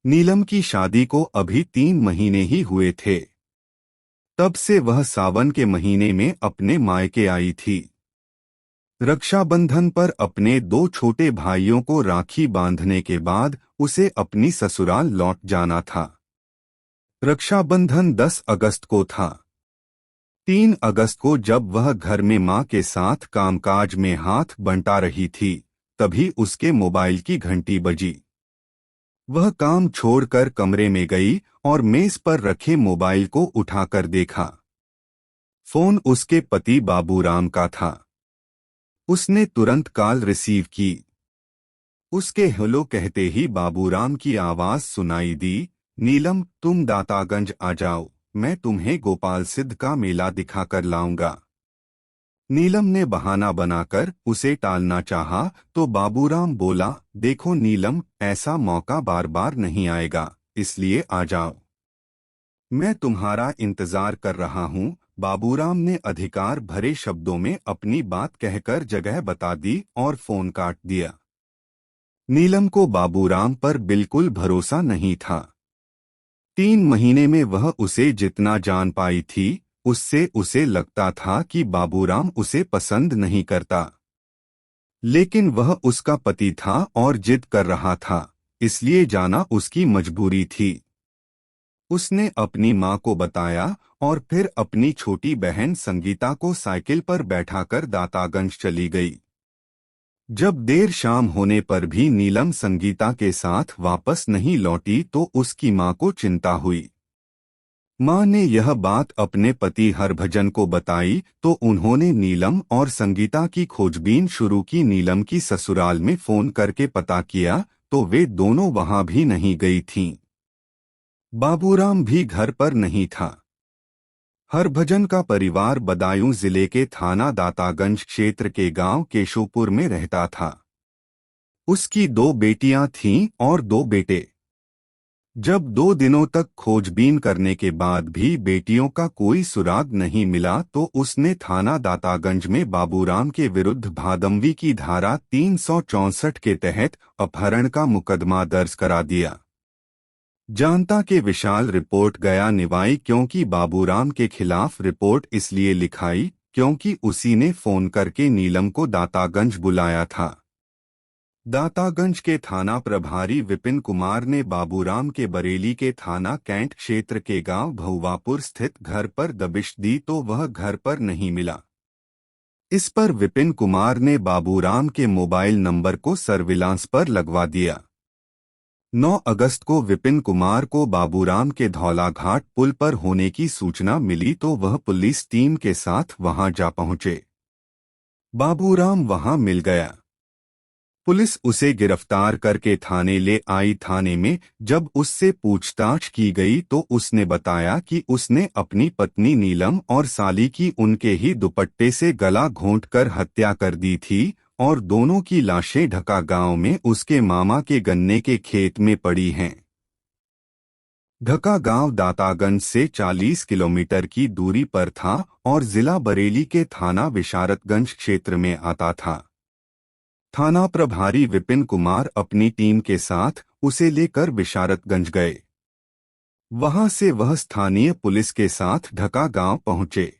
नीलम की शादी को अभी 3 महीने ही हुए थे। तब से वह सावन के महीने में अपने मायके आई थी। रक्षाबंधन पर अपने 2 छोटे भाइयों को राखी बांधने के बाद उसे अपनी ससुराल लौट जाना था। रक्षाबंधन 10 अगस्त को था। 3 अगस्त को जब वह घर में मां के साथ कामकाज में हाथ बंटा रही थी, तभी उसके मोबाइल की घंटी बजी। वह काम छोड़कर कमरे में गई और मेज पर रखे मोबाइल को उठाकर देखा। फोन उसके पति बाबूराम का था। उसने तुरंत कॉल रिसीव की। उसके हेलो कहते ही बाबूराम की आवाज सुनाई दी, नीलम तुम दातागंज आ जाओ, मैं तुम्हें गोपाल सिद्ध का मेला दिखाकर लाऊंगा। नीलम ने बहाना बनाकर उसे टालना चाहा तो बाबूराम बोला, देखो नीलम, ऐसा मौका बार बार नहीं आएगा, इसलिए आ जाओ। मैं तुम्हारा इंतजार कर रहा हूँ। बाबूराम ने अधिकार भरे शब्दों में अपनी बात कहकर जगह बता दी और फोन काट दिया। नीलम को बाबूराम पर बिल्कुल भरोसा नहीं था। 3 महीने में वह उसे जितना जान पाई थी, उससे उसे लगता था कि बाबूराम उसे पसंद नहीं करता। लेकिन वह उसका पति था और जिद कर रहा था, इसलिए जाना उसकी मजबूरी थी। उसने अपनी मां को बताया और फिर अपनी छोटी बहन संगीता को साइकिल पर बैठाकर दातागंज चली गई। जब देर शाम होने पर भी नीलम संगीता के साथ वापस नहीं लौटी तो उसकी मां को चिंता हुई। मां ने यह बात अपने पति हरभजन को बताई तो उन्होंने नीलम और संगीता की खोजबीन शुरू की। नीलम की ससुराल में फोन करके पता किया तो वे दोनों वहां भी नहीं गई थीं। बाबूराम भी घर पर नहीं था। हरभजन का परिवार बदायूं जिले के थाना दातागंज क्षेत्र के गांव केशोपुर में रहता था। उसकी 2 बेटियां थीं और 2 बेटे। जब 2 दिनों तक खोजबीन करने के बाद भी बेटियों का कोई सुराग नहीं मिला तो उसने थाना दातागंज में बाबूराम के विरुद्ध भादमवी की धारा 364 के तहत अपहरण का मुकदमा दर्ज करा दिया। जानता के विशाल रिपोर्ट गया निभाई क्योंकि बाबूराम के खिलाफ रिपोर्ट इसलिए लिखाई क्योंकि उसी ने फोन करके नीलम को दातागंज बुलाया था। दातागंज के थाना प्रभारी विपिन कुमार ने बाबूराम के बरेली के थाना कैंट क्षेत्र के गांव भुवापुर स्थित घर पर दबिश दी तो वह घर पर नहीं मिला। इस पर विपिन कुमार ने बाबूराम के मोबाइल नंबर को सर्विलांस पर लगवा दिया। 9 अगस्त को विपिन कुमार को बाबूराम के धौलाघाट पुल पर होने की सूचना मिली तो वह पुलिस टीम के साथ वहां जा पहुंचे। बाबूराम वहां मिल गया। पुलिस उसे गिरफ्तार करके थाने ले आई। थाने में जब उससे पूछताछ की गई तो उसने बताया कि उसने अपनी पत्नी नीलम और साली की उनके ही दुपट्टे से गला घोंटकर हत्या कर दी थी और दोनों की लाशें ढका गांव में उसके मामा के गन्ने के खेत में पड़ी हैं। ढका गांव दातागंज से 40 किलोमीटर की दूरी पर था और जिला बरेली के थाना विशारतगंज क्षेत्र में आता था। थाना प्रभारी विपिन कुमार अपनी टीम के साथ उसे लेकर विशारतगंज गए। वहां से वह स्थानीय पुलिस के साथ ढका गांव पहुंचे।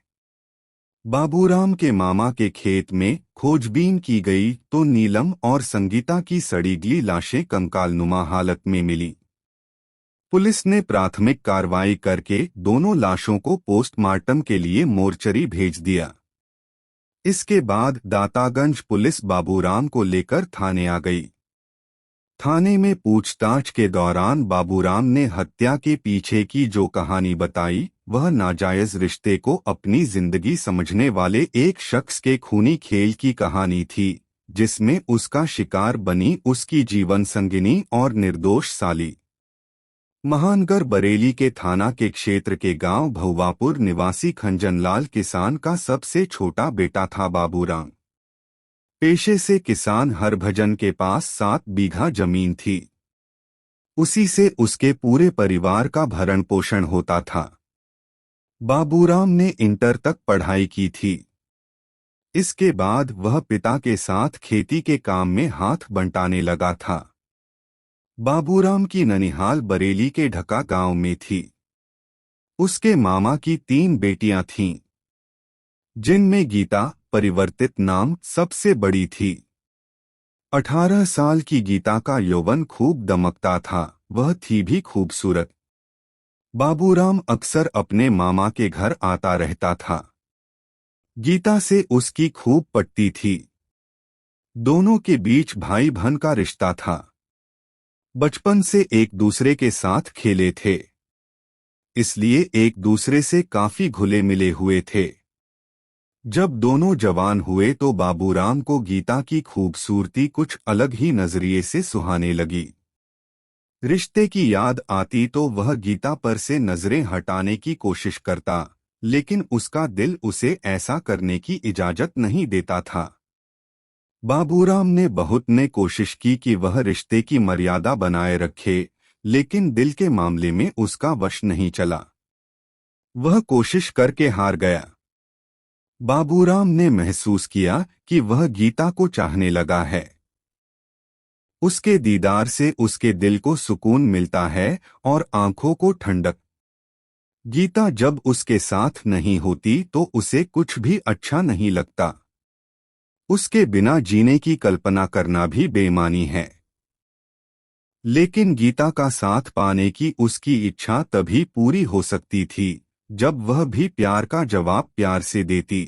बाबूराम के मामा के खेत में खोजबीन की गई तो नीलम और संगीता की सड़ी गली लाशें कंकालनुमा हालत में मिली। पुलिस ने प्राथमिक कार्रवाई करके दोनों लाशों को पोस्टमार्टम के लिए मोर्चरी भेज दिया। इसके बाद दातागंज पुलिस बाबूराम को लेकर थाने आ गई। थाने में पूछताछ के दौरान बाबूराम ने हत्या के पीछे की जो कहानी बताई वह नाजायज रिश्ते को अपनी जिंदगी समझने वाले एक शख्स के खूनी खेल की कहानी थी, जिसमें उसका शिकार बनी उसकी जीवन संगिनी और निर्दोष साली। महानगर बरेली के थाना के क्षेत्र के गांव भुवापुर निवासी खंजनलाल किसान का सबसे छोटा बेटा था बाबूराम। पेशे से किसान हरभजन के पास 7 बीघा जमीन थी। उसी से उसके पूरे परिवार का भरण पोषण होता था। बाबूराम ने इंटर तक पढ़ाई की थी। इसके बाद वह पिता के साथ खेती के काम में हाथ बंटाने लगा था। बाबूराम की ननिहाल बरेली के ढका गांव में थी। उसके मामा की 3 बेटियां थीं, जिनमें गीता, परिवर्तित नाम, सबसे बड़ी थी। 18 साल की गीता का यौवन खूब दमकता था, वह थी भी खूबसूरत। बाबूराम अक्सर अपने मामा के घर आता रहता था। गीता से उसकी खूब पटती थी। दोनों के बीच भाई बहन का रिश्ता था। बचपन से एक दूसरे के साथ खेले थे, इसलिए एक दूसरे से काफी घुले मिले हुए थे। जब दोनों जवान हुए तो बाबूराम को गीता की खूबसूरती कुछ अलग ही नजरिए से सुहाने लगी। रिश्ते की याद आती तो वह गीता पर से नजरें हटाने की कोशिश करता, लेकिन उसका दिल उसे ऐसा करने की इजाजत नहीं देता था। बाबूराम ने बहुत ने कोशिश की कि वह रिश्ते की मर्यादा बनाए रखे, लेकिन दिल के मामले में उसका वश नहीं चला। वह कोशिश करके हार गया। बाबूराम ने महसूस किया कि वह गीता को चाहने लगा है। उसके दीदार से उसके दिल को सुकून मिलता है और आंखों को ठंडक। गीता जब उसके साथ नहीं होती तो उसे कुछ भी अच्छा नहीं लगता। उसके बिना जीने की कल्पना करना भी बेईमानी है। लेकिन गीता का साथ पाने की उसकी इच्छा तभी पूरी हो सकती थी जब वह भी प्यार का जवाब प्यार से देती।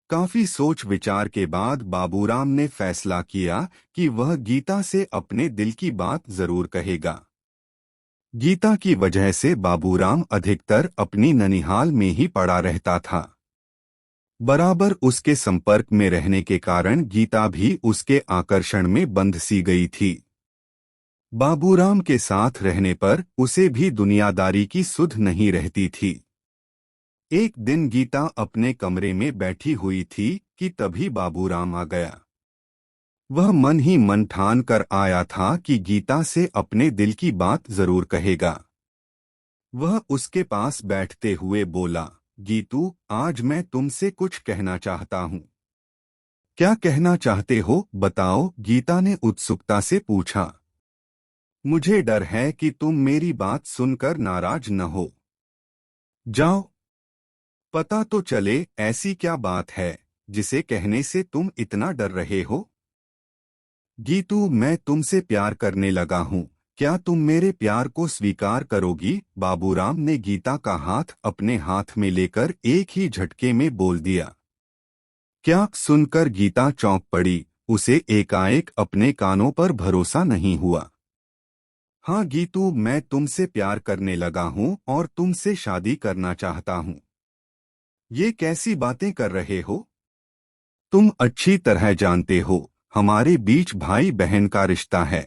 काफी सोच विचार के बाद बाबूराम ने फैसला किया कि वह गीता से अपने दिल की बात जरूर कहेगा। गीता की वजह से बाबूराम अधिकतर अपनी ननिहाल में ही पड़ा रहता था। बराबर उसके संपर्क में रहने के कारण गीता भी उसके आकर्षण में बंध सी गई थी। बाबूराम के साथ रहने पर उसे भी दुनियादारी की सुध नहीं रहती थी। एक दिन गीता अपने कमरे में बैठी हुई थी कि तभी बाबूराम आ गया। वह मन ही मन ठान कर आया था कि गीता से अपने दिल की बात जरूर कहेगा। वह उसके पास बैठते हुए बोला, गीतू, आज मैं तुमसे कुछ कहना चाहता हूँ। क्या कहना चाहते हो, बताओ, गीता ने उत्सुकता से पूछा। मुझे डर है कि तुम मेरी बात सुनकर नाराज न हो जाओ। पता तो चले ऐसी क्या बात है जिसे कहने से तुम इतना डर रहे हो। गीतू, मैं तुमसे प्यार करने लगा हूँ, क्या तुम मेरे प्यार को स्वीकार करोगी? बाबूराम ने गीता का हाथ अपने हाथ में लेकर एक ही झटके में बोल दिया। क्या सुनकर गीता चौंक पड़ी, उसे एकाएक अपने कानों पर भरोसा नहीं हुआ। हाँ गीतू, मैं तुमसे प्यार करने लगा हूँ और तुमसे शादी करना चाहता हूँ। ये कैसी बातें कर रहे हो? तुम अच्छी तरह जानते हो हमारे बीच भाई बहन का रिश्ता है।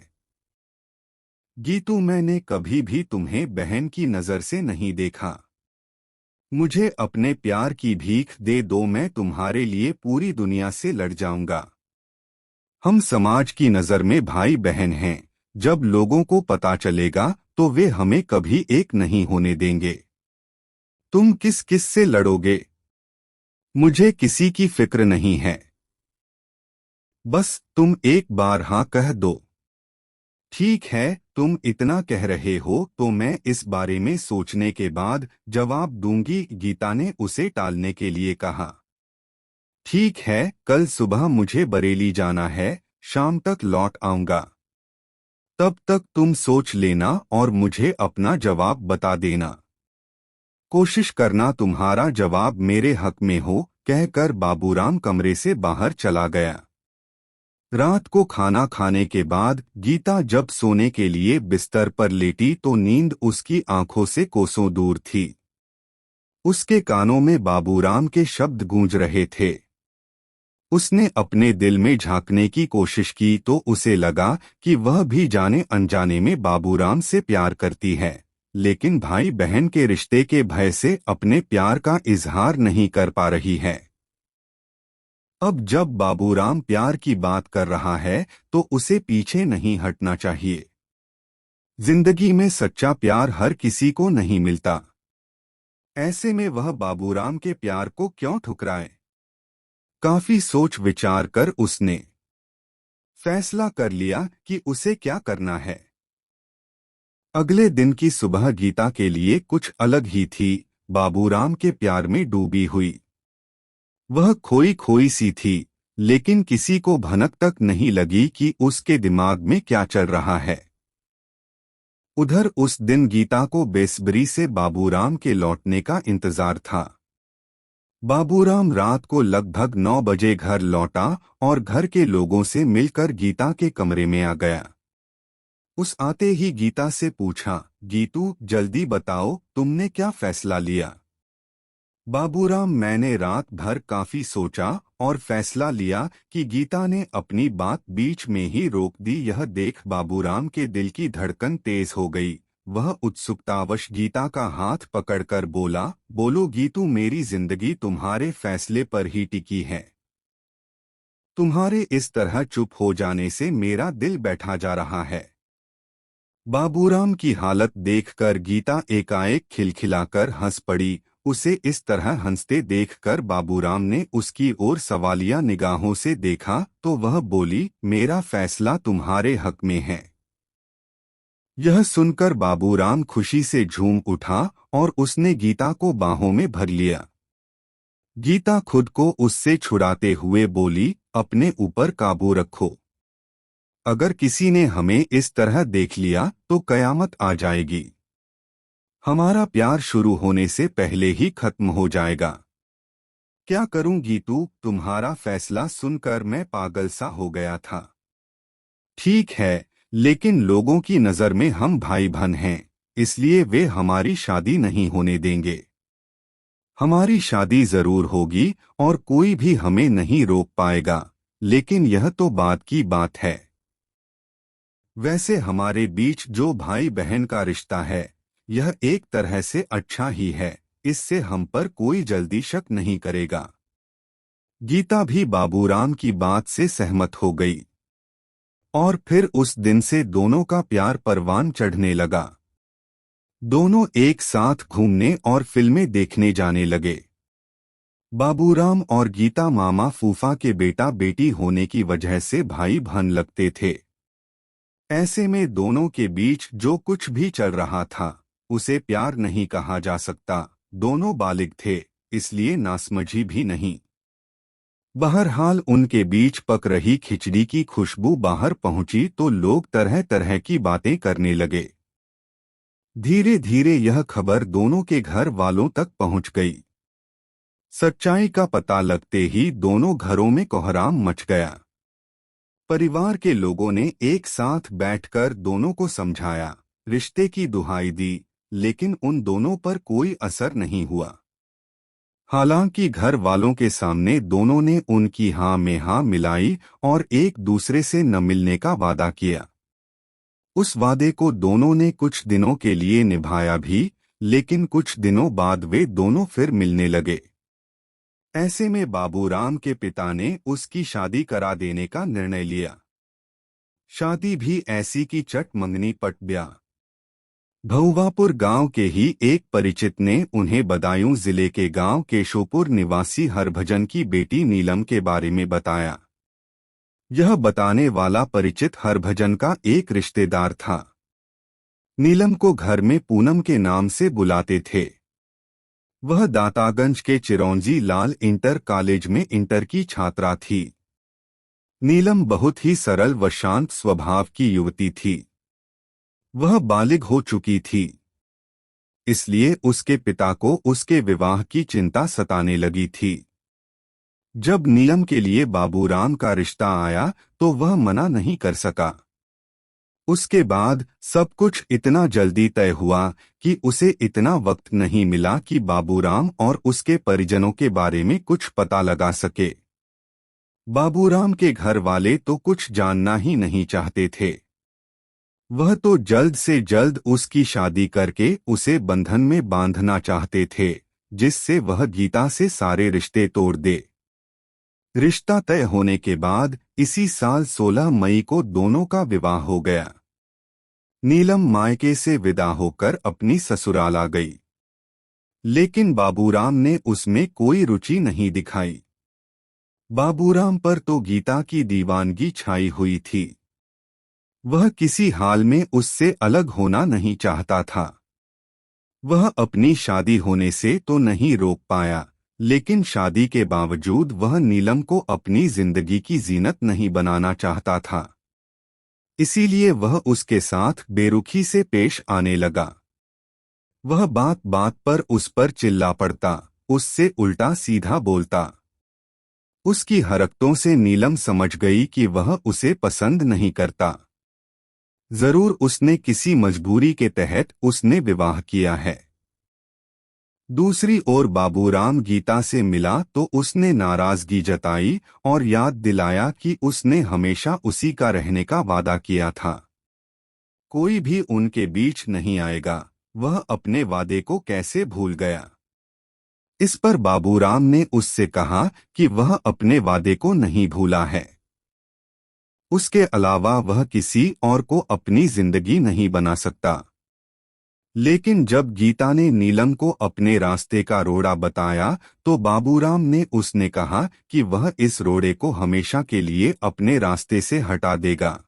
गीतू, मैंने कभी भी तुम्हें बहन की नजर से नहीं देखा। मुझे अपने प्यार की भीख दे दो, मैं तुम्हारे लिए पूरी दुनिया से लड़ जाऊंगा। हम समाज की नजर में भाई बहन हैं, जब लोगों को पता चलेगा तो वे हमें कभी एक नहीं होने देंगे। तुम किस किस से लड़ोगे? मुझे किसी की फिक्र नहीं है। बस तुम एक बार हाँ कह दो। ठीक है, तुम इतना कह रहे हो तो मैं इस बारे में सोचने के बाद जवाब दूंगी, गीता ने उसे टालने के लिए कहा। ठीक है, कल सुबह मुझे बरेली जाना है, शाम तक लौट आऊंगा। तब तक तुम सोच लेना और मुझे अपना जवाब बता देना। कोशिश करना तुम्हारा जवाब मेरे हक में हो, कहकर बाबूराम कमरे से बाहर चला गया। रात को खाना खाने के बाद गीता जब सोने के लिए बिस्तर पर लेटी तो नींद उसकी आंखों से कोसों दूर थी। उसके कानों में बाबूराम के शब्द गूंज रहे थे। उसने अपने दिल में झांकने की कोशिश की तो उसे लगा कि वह भी जाने अनजाने में बाबूराम से प्यार करती है, लेकिन भाई बहन के रिश्ते के भय से अपने प्यार का इजहार नहीं कर पा रही है। अब जब बाबूराम प्यार की बात कर रहा है तो उसे पीछे नहीं हटना चाहिए। जिंदगी में सच्चा प्यार हर किसी को नहीं मिलता। ऐसे में वह बाबूराम के प्यार को क्यों ठुकराए? काफी सोच विचार कर उसने फैसला कर लिया कि उसे क्या करना है। अगले दिन की सुबह गीता के लिए कुछ अलग ही थी। बाबूराम के प्यार में डूबी हुई वह खोई खोई सी थी, लेकिन किसी को भनक तक नहीं लगी कि उसके दिमाग में क्या चल रहा है। उधर उस दिन गीता को बेसब्री से बाबूराम के लौटने का इंतजार था। बाबूराम रात को लगभग 9 बजे घर लौटा और घर के लोगों से मिलकर गीता के कमरे में आ गया। उस आते ही गीता से पूछा, गीतू जल्दी बताओ तुमने क्या फैसला लिया। बाबूराम, मैंने रात भर काफी सोचा और फैसला लिया कि गीता ने अपनी बात बीच में ही रोक दी। यह देख बाबूराम के दिल की धड़कन तेज हो गई। वह उत्सुकतावश गीता का हाथ पकड़कर बोला, बोलो गीतू, मेरी जिंदगी तुम्हारे फैसले पर ही टिकी है। तुम्हारे इस तरह चुप हो जाने से मेरा दिल बैठा जा रहा है। बाबूराम की हालत देखकर गीता एकाएक खिलखिलाकर हंस पड़ी। उसे इस तरह हंसते देखकर बाबूराम ने उसकी ओर सवालिया निगाहों से देखा तो वह बोली, मेरा फैसला तुम्हारे हक में है। यह सुनकर बाबूराम खुशी से झूम उठा और उसने गीता को बाहों में भर लिया। गीता खुद को उससे छुड़ाते हुए बोली, अपने ऊपर काबू रखो। अगर किसी ने हमें इस तरह देख लिया तो कयामत आ जाएगी। हमारा प्यार शुरू होने से पहले ही खत्म हो जाएगा। क्या करूं गीतू, तुम्हारा फैसला सुनकर मैं पागल सा हो गया था। ठीक है, लेकिन लोगों की नजर में हम भाई बहन हैं, इसलिए वे हमारी शादी नहीं होने देंगे। हमारी शादी जरूर होगी और कोई भी हमें नहीं रोक पाएगा, लेकिन यह तो बात की बात है। वैसे हमारे बीच जो भाई बहन का रिश्ता है यह एक तरह से अच्छा ही है, इससे हम पर कोई जल्दी शक नहीं करेगा। गीता भी बाबूराम की बात से सहमत हो गई और फिर उस दिन से दोनों का प्यार परवान चढ़ने लगा। दोनों एक साथ घूमने और फिल्में देखने जाने लगे। बाबूराम और गीता मामा फूफा के बेटा बेटी होने की वजह से भाई बहन लगते थे। ऐसे में दोनों के बीच जो कुछ भी चल रहा था उसे प्यार नहीं कहा जा सकता। दोनों बालिग थे, इसलिए नासमझी भी नहीं। बहरहाल उनके बीच पक रही खिचड़ी की खुशबू बाहर पहुंची तो लोग तरह तरह की बातें करने लगे। धीरे धीरे यह खबर दोनों के घर वालों तक पहुंच गई। सच्चाई का पता लगते ही दोनों घरों में कोहराम मच गया। परिवार के लोगों ने एक साथ बैठकर दोनों को समझाया, रिश्ते की दुहाई दी, लेकिन उन दोनों पर कोई असर नहीं हुआ। हालांकि घर वालों के सामने दोनों ने उनकी हाँ में हाँ मिलाई और एक दूसरे से न मिलने का वादा किया। उस वादे को दोनों ने कुछ दिनों के लिए निभाया भी, लेकिन कुछ दिनों बाद वे दोनों फिर मिलने लगे। ऐसे में बाबूराम के पिता ने उसकी शादी करा देने का निर्णय लिया। शादी भी ऐसी की चट मंगनी पट गया। भौवापुर गांव के ही एक परिचित ने उन्हें बदायूं जिले के गांव केशोपुर निवासी हरभजन की बेटी नीलम के बारे में बताया। यह बताने वाला परिचित हरभजन का एक रिश्तेदार था। नीलम को घर में पूनम के नाम से बुलाते थे। वह दातागंज के चिरौंजी लाल इंटर कॉलेज में इंटर की छात्रा थी। नीलम बहुत ही सरल व शांत स्वभाव की युवती थी। वह बालिग हो चुकी थी, इसलिए उसके पिता को उसके विवाह की चिंता सताने लगी थी। जब नीलम के लिए बाबूराम का रिश्ता आया तो वह मना नहीं कर सका। उसके बाद सब कुछ इतना जल्दी तय हुआ कि उसे इतना वक्त नहीं मिला कि बाबूराम और उसके परिजनों के बारे में कुछ पता लगा सके। बाबूराम के घर वाले तो कुछ जानना ही नहीं चाहते थे। वह तो जल्द से जल्द उसकी शादी करके उसे बंधन में बांधना चाहते थे, जिससे वह गीता से सारे रिश्ते तोड़ दे। रिश्ता तय होने के बाद इसी साल 16 मई को दोनों का विवाह हो गया। नीलम मायके से विदा होकर अपनी ससुराल आ गई, लेकिन बाबूराम ने उसमें कोई रुचि नहीं दिखाई। बाबूराम पर तो गीता की दीवानगी छाई हुई थी। वह किसी हाल में उससे अलग होना नहीं चाहता था। वह अपनी शादी होने से तो नहीं रोक पाया, लेकिन शादी के बावजूद वह नीलम को अपनी जिंदगी की जीनत नहीं बनाना चाहता था। इसीलिए वह उसके साथ बेरुखी से पेश आने लगा। वह बात बात पर उस पर चिल्ला पड़ता, उससे उल्टा सीधा बोलता। उसकी हरकतों से नीलम समझ गई कि वह उसे पसंद नहीं करता। जरूर उसने किसी मजबूरी के तहत उसने विवाह किया है। दूसरी ओर बाबूराम गीता से मिला तो उसने नाराजगी जताई और याद दिलाया कि उसने हमेशा उसी का रहने का वादा किया था। कोई भी उनके बीच नहीं आएगा, वह अपने वादे को कैसे भूल गया। इस पर बाबूराम ने उससे कहा कि वह अपने वादे को नहीं भूला है। उसके अलावा वह किसी और को अपनी जिंदगी नहीं बना सकता। लेकिन जब गीता ने नीलम को अपने रास्ते का रोड़ा बताया तो बाबूराम ने उसने कहा कि वह इस रोड़े को हमेशा के लिए अपने रास्ते से हटा देगा।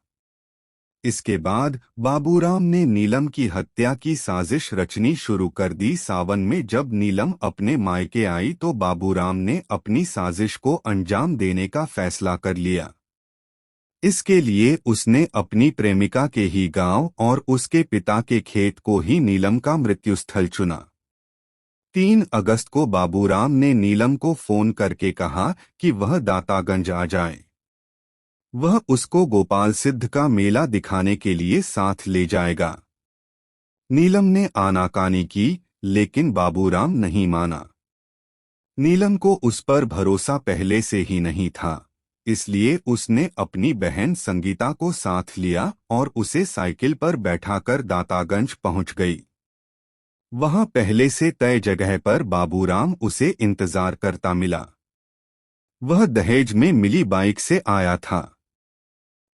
इसके बाद बाबूराम ने नीलम की हत्या की साजिश रचनी शुरू कर दी। सावन में जब नीलम अपने मायके आई तो बाबूराम ने अपनी साजिश को अंजाम देने का फैसला कर लिया। इसके लिए उसने अपनी प्रेमिका के ही गांव और उसके पिता के खेत को ही नीलम का मृत्युस्थल चुना। 3 अगस्त को बाबूराम ने नीलम को फोन करके कहा कि वह दातागंज आ जाए। वह उसको गोपाल सिद्ध का मेला दिखाने के लिए साथ ले जाएगा। नीलम ने आनाकानी की, लेकिन बाबूराम नहीं माना। नीलम को उस पर भरोसा पहले से ही नहीं था, इसलिए उसने अपनी बहन संगीता को साथ लिया और उसे साइकिल पर बैठाकर दातागंज पहुंच गई। वहां पहले से तय जगह पर बाबूराम उसे इंतजार करता मिला। वह दहेज में मिली बाइक से आया था।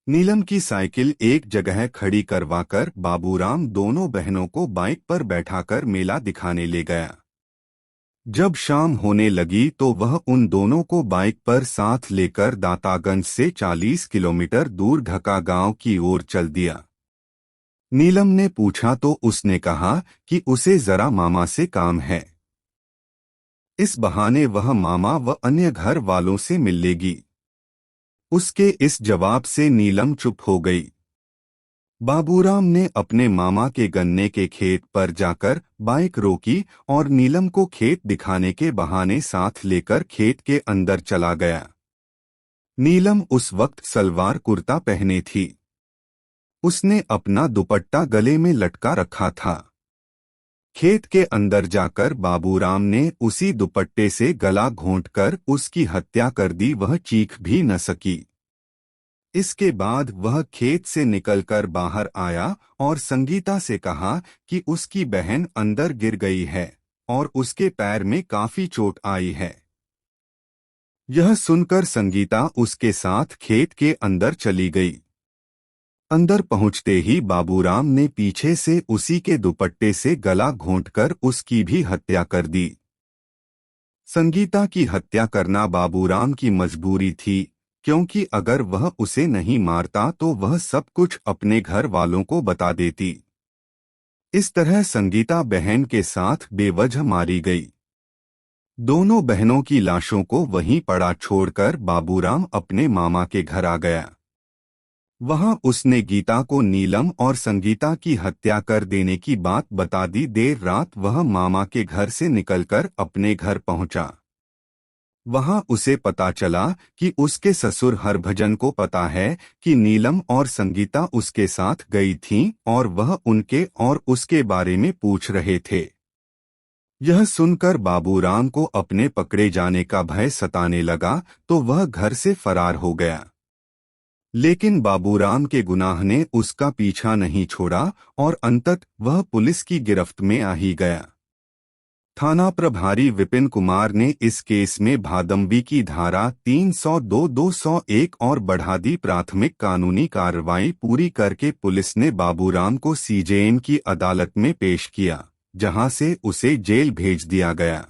नीलम की साइकिल एक जगह खड़ी करवाकर बाबूराम दोनों बहनों को बाइक पर बैठाकर मेला दिखाने ले गया। जब शाम होने लगी तो वह उन दोनों को बाइक पर साथ लेकर दातागंज से 40 किलोमीटर दूर ढका गांव की ओर चल दिया। नीलम ने पूछा तो उसने कहा कि उसे जरा मामा से काम है। इस बहाने वह मामा व अन्य घर वालों से मिल लेगी। उसके इस जवाब से नीलम चुप हो गई। बाबूराम ने अपने मामा के गन्ने के खेत पर जाकर बाइक रोकी और नीलम को खेत दिखाने के बहाने साथ लेकर खेत के अंदर चला गया। नीलम उस वक्त सलवार कुर्ता पहने थी। उसने अपना दुपट्टा गले में लटका रखा था। खेत के अंदर जाकर बाबूराम ने उसी दुपट्टे से गला घोंटकर उसकी हत्या कर दी। वह चीख भी न सकी। इसके बाद वह खेत से निकलकर बाहर आया और संगीता से कहा कि उसकी बहन अंदर गिर गई है और उसके पैर में काफी चोट आई है। यह सुनकर संगीता उसके साथ खेत के अंदर चली गई। अंदर पहुंचते ही बाबूराम ने पीछे से उसी के दुपट्टे से गला घोंटकर उसकी भी हत्या कर दी। संगीता की हत्या करना बाबूराम की मजबूरी थी, क्योंकि अगर वह उसे नहीं मारता तो वह सब कुछ अपने घर वालों को बता देती। इस तरह संगीता बहन के साथ बेवजह मारी गई। दोनों बहनों की लाशों को वहीं पड़ा छोड़कर बाबूराम अपने मामा के घर आ गया। वहां उसने गीता को नीलम और संगीता की हत्या कर देने की बात बता दी। देर रात वह मामा के घर से निकलकर अपने घर पहुंचा। वहां उसे पता चला कि उसके ससुर हरभजन को पता है कि नीलम और संगीता उसके साथ गई थीं और वह उनके और उसके बारे में पूछ रहे थे। यह सुनकर बाबूराम को अपने पकड़े जाने का भय सताने लगा तो वह घर से फरार हो गया। लेकिन बाबूराम के गुनाह ने उसका पीछा नहीं छोड़ा और अंततः वह पुलिस की गिरफ्त में आ ही गया। थाना प्रभारी विपिन कुमार ने इस केस में भादंबी की धारा 302, 201 और बढ़ा दी। प्राथमिक कानूनी कार्रवाई पूरी करके पुलिस ने बाबूराम को सीजेएम की अदालत में पेश किया, जहां से उसे जेल भेज दिया गया।